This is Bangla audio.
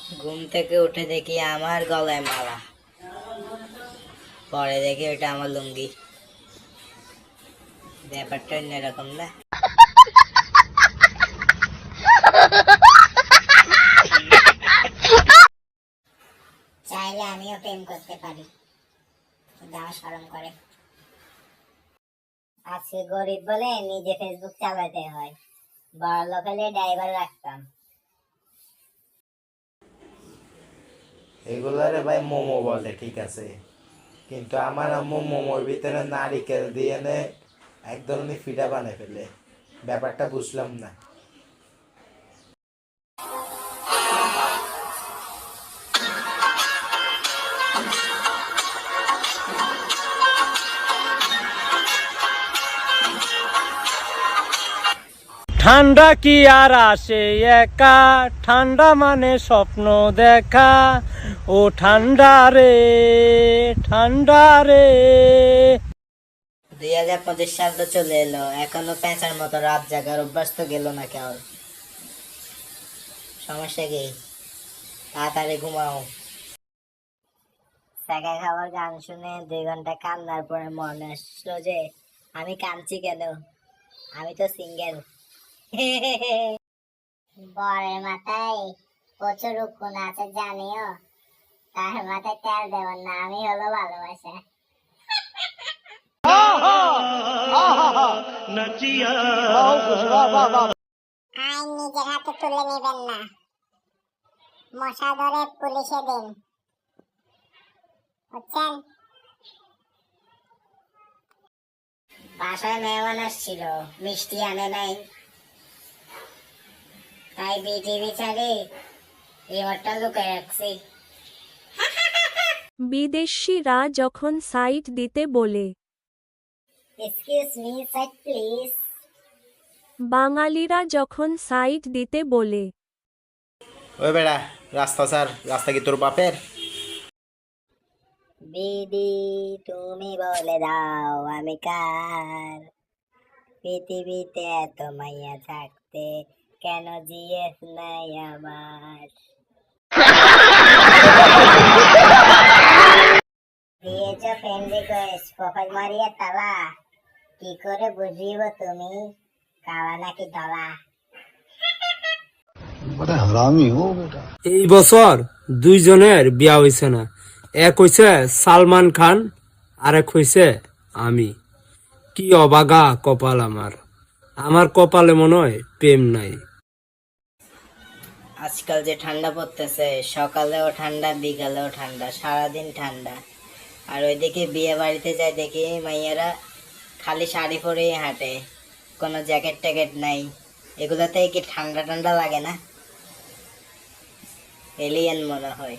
ঘুম থেকে উঠে দেখি আমার গলায় মালা, পরে দেখি ওটা আমার লুঙ্গি। ব্যাপারটা অন্যরকম না? চাইলে আমিও প্রেম করতে পারি, কিন্তু আমার শরম করে। আজকে গরিব বলে নিজে ফেসবুক চালাতে হয়, বড় লোক হলে ড্রাইভার রাখতাম। এগুলারে ভাই মোমো বলে, ঠিক আছে, কিন্তু আমার আম্মু মোমোর ভিতরে নারিকেল দিয়ে এক ধরনের ফিডা বানায় ফেলে। ব্যাপারটা বুঝলাম না। ঠান্ডা কি আর আসে একা, ঠান্ডা মানে স্বপ্ন দেখা। ও ঠান্ডা রে, ঠান্ডা রে। 2025 সাল তো চলে এলো, এখনো পেঁচার মতো রাত জাগার অভ্যাস তো গেল না কেউ। সমস্যা কি? তাড়াতাড়ি ঘুমাও। সাকা খাবার গান শুনে 2 ঘন্টা কান্নার পরে মনে আসলো যে আমি কাঁদছি কেন, আমি তো সিঙ্গেল। বরের মাথায় প্রচুর উকুন আছে জানিও, তার মাথায় তেল দেওয়ার না, আমি হলো ভালোবাসা। আইন নিজের হাতে তুলে নেবেন না, মশা ধরে পুলিশে দিন, বুঝছেন? বাসায় মেহমান আসছিল, মিষ্টি আনে নাই, তাই বিটিভি ছাড়ি রিমোটটা লুকিয়ে রাখছি। বিদেশিরা যখন সাইট দিতে বলে, এক্সকিউজ মি সাইড প্লিজ। বাঙালিরা যখন সাইট দিতে বলে, ওই বেড়া, রাস্তা স্যার, রাস্তা কি তোর বাপের? দিদি তুমি বলে দাও আমি কার, পৃথিবীতে এত মাইয়া থাকতে কেন জিএফ নাই আমার। দিয়েছো ফ্রেন্ড রিকোয়েস্ট, প্রোফাইল মারিয়ে তালা, কি করে বুঝিব তুমি কালা নাকি ধলা? এই বছর 2 জনের বিয়া হইছে না। এক হইছে সালমান খান, আর এক হইছে আমি। কি অবাগা কপাল আমার, আমার কপালে মনে হয় প্রেম নাই। আজকাল যে ঠান্ডা পড়তেছে, সকালেও ঠান্ডা বিকালেও ঠান্ডা, সারাদিন ঠান্ডা। আর ওইদিকে বিয়ে বাড়িতে যাই দেখি মাইয়ারা খালি শাড়ি পরেই হাঁটে, কোনো জ্যাকেট ট্যাকেট নাই। এগুলোতে কি ঠান্ডা ঠান্ডা লাগে না? এলিয়েন মনে হয়।